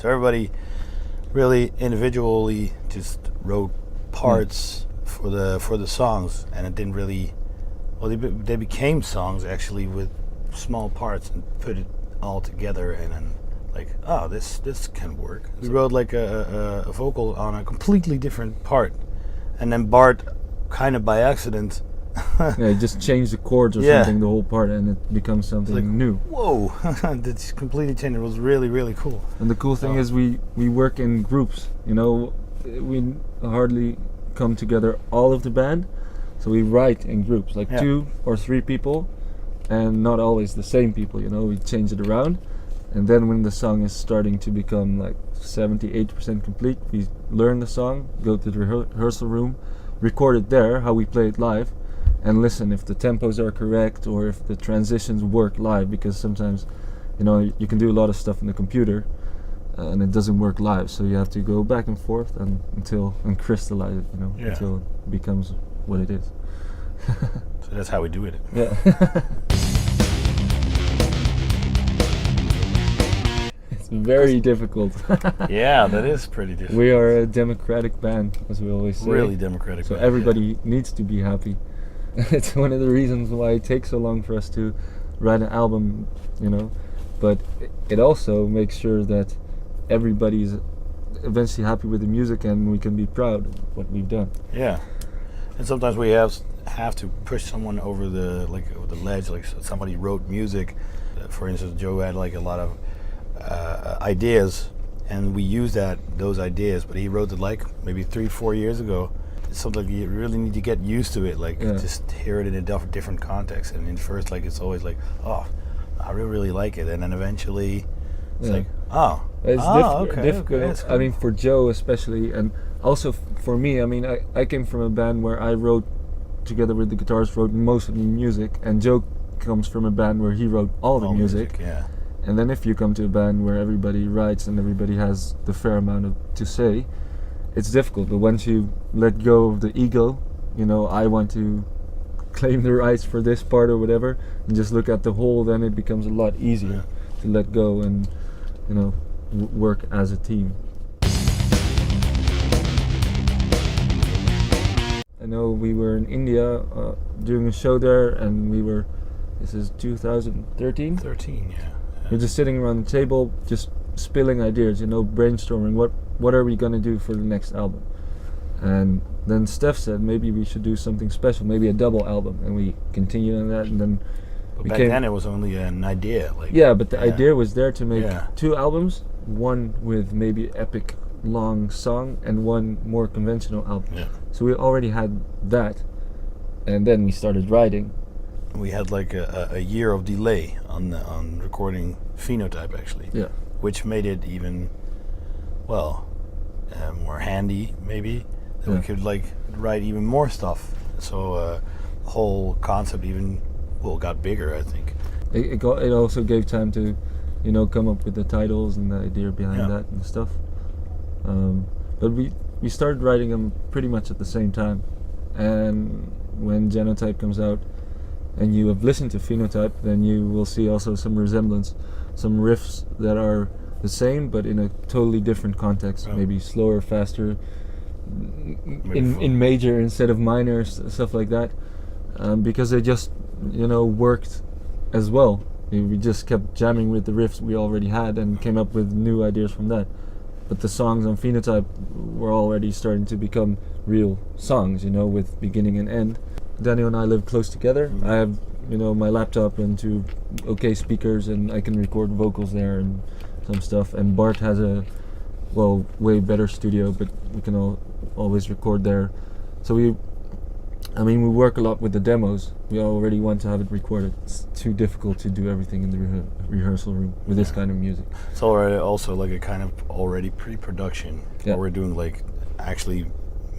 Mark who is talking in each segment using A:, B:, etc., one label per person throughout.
A: So everybody really individually just wrote parts for the songs, and it didn't really. Well, they became songs actually with small parts and put it all together, and then like, oh, this can work. We wrote like a vocal on a completely different part, and then Bart, kind of by accident,
B: just changed the chords or something, the whole part, and it becomes something
A: like,
B: new.
A: Whoa, that's completely changed. It was really, really cool.
B: And the cool thing is we work in groups. We hardly come together all of the band, so we write in groups, like 2 or 3 people, and not always the same people. We change it around, and then when the song is starting to become like 70-80% complete, we learn the song, go to the rehearsal room, record it there, how we play it live, and listen if the tempos are correct or if the transitions work live, because sometimes you can do a lot of stuff in the computer and it doesn't work live, so you have to go back and forth and crystallize it, until it becomes what it is.
A: So that's how we do it.
B: Yeah. It's very difficult.
A: Yeah, that is pretty difficult.
B: We are a democratic band, as we always say.
A: Really democratic.
B: So
A: band,
B: everybody needs to be happy. It's one of the reasons why it takes so long for us to write an album, But it also makes sure that everybody's eventually happy with the music and we can be proud of what we've done.
A: Yeah. And sometimes we have to push someone over the ledge. Like somebody wrote music. For instance, Joe had like a lot of ideas, and we used those ideas. But he wrote it like maybe 3-4 years ago. It's something you really need to get used to it. Like just hear it in a different context. And in first, like it's always like, oh, I really like it, and then eventually it's like, oh,
B: it's difficult.
A: Okay, cool.
B: I mean, for Joe especially, and also for me. I mean, I came from a band where I wrote together with the guitarist, wrote most of the music, and Joe comes from a band where he wrote all the music.
A: Yeah.
B: And then if you come to a band where everybody writes and everybody has the fair amount to say, it's difficult. But once you let go of the ego, I want to claim the rights for this part or whatever, and just look at the whole, then it becomes a lot easier to let go and work as a team. I know we were in India doing a show there, and this is 2013?
A: 13, yeah.
B: We're just sitting around the table, just spilling ideas, brainstorming what are we gonna do for the next album. And then Steph said maybe we should do something special, maybe a double album, and we continued on that, and then
A: back then it was only an idea.
B: But the idea was there to make 2 albums, one with maybe epic long song and one more conventional album.
A: Yeah.
B: So we already had that, and then we started writing.
A: We had like a year of delay on recording Phenotype actually.
B: Yeah.
A: Which made it even more handy maybe. That we could like write even more stuff. So the whole concept even got bigger, I think.
B: It also gave time to, come up with the titles and the idea behind that and stuff. But we started writing them pretty much at the same time. And when Genotype comes out, and you have listened to Phenotype, then you will see also some resemblance, some riffs that are the same but in a totally different context, maybe slower, faster, in major instead of minor, stuff like that, because they just worked as well. We just kept jamming with the riffs we already had and came up with new ideas from that. But the songs on Phenotype were already starting to become real songs, with beginning and end. Daniel and I live close together. I have my laptop and 2 okay speakers, and I can record vocals there and some stuff. And Bart has a way better studio, but we can always record there. So we work a lot with the demos. We already want to have it recorded. It's too difficult to do everything in the rehearsal room with this kind of music.
A: It's already also like a kind of already pre-production.
B: Yeah.
A: We're doing like actually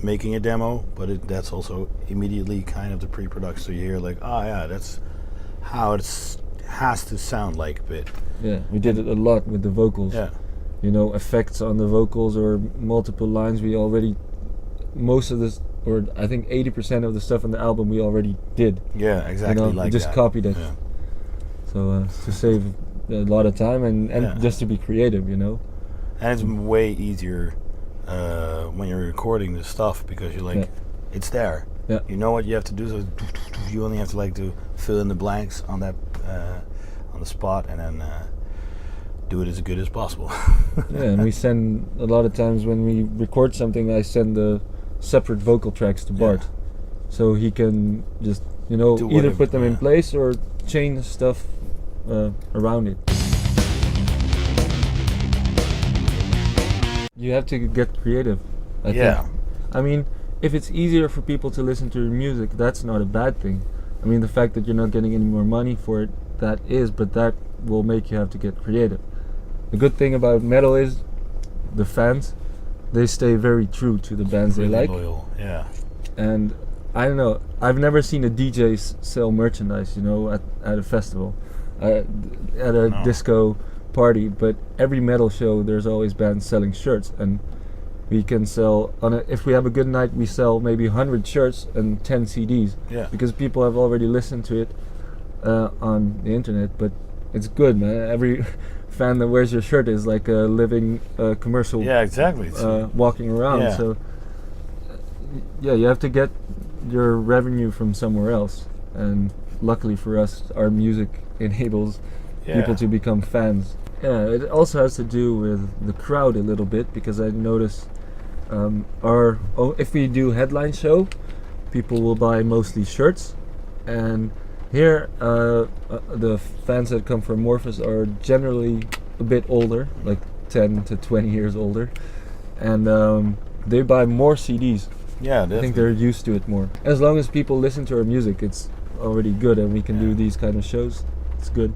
A: making a demo, but that's also immediately kind of the pre-production. So you hear like, that's how it has to sound like a bit.
B: Yeah, we did it a lot with the vocals.
A: Yeah.
B: Effects on the vocals or multiple lines. We already, most of this, or I think 80% of the stuff on the album we already did.
A: Yeah, exactly like that.
B: We just copied it.
A: Yeah.
B: So to save a lot of time and just to be creative,
A: And And it's way easier when you're recording the stuff because you're like, it's there.
B: Yeah.
A: You know what you have to do. So you only have to like to fill in the blanks on that on the spot, and then do it as good as possible.
B: Yeah, and we send a lot of times when we record something, I send the separate vocal tracks to Bart, so he can just either put them in place or change stuff around it. You have to get creative. I think. I mean, if it's easier for people to listen to your music, that's not a bad thing. I mean, the fact that you're not getting any more money for it, that is, but that will make you have to get creative. The good thing about metal is the fans, they stay very true to the bands
A: Really
B: they like.
A: loyal. Yeah.
B: And I don't know, I've never seen a DJ sell merchandise, at a festival, at a disco party, but every metal show there's always bands selling shirts, and we can sell if we have a good night, we sell maybe 100 shirts and 10 CDs.
A: Yeah.
B: Because people have already listened to it on the internet. But it's good, man. Every fan that wears your shirt is like a living commercial.
A: Yeah, exactly.
B: Walking around.
A: Yeah.
B: So you have to get your revenue from somewhere else. And luckily for us, our music enables people to become fans. Yeah, it also has to do with the crowd a little bit, because I notice if we do headline show, people will buy mostly shirts, and here the fans that come from Morphus are generally a bit older, like 10 to 20 years older, and they buy more CDs.
A: Yeah,
B: I think they're used to it more. As long as people listen to our music, it's already good, and we can do these kind of shows. It's good.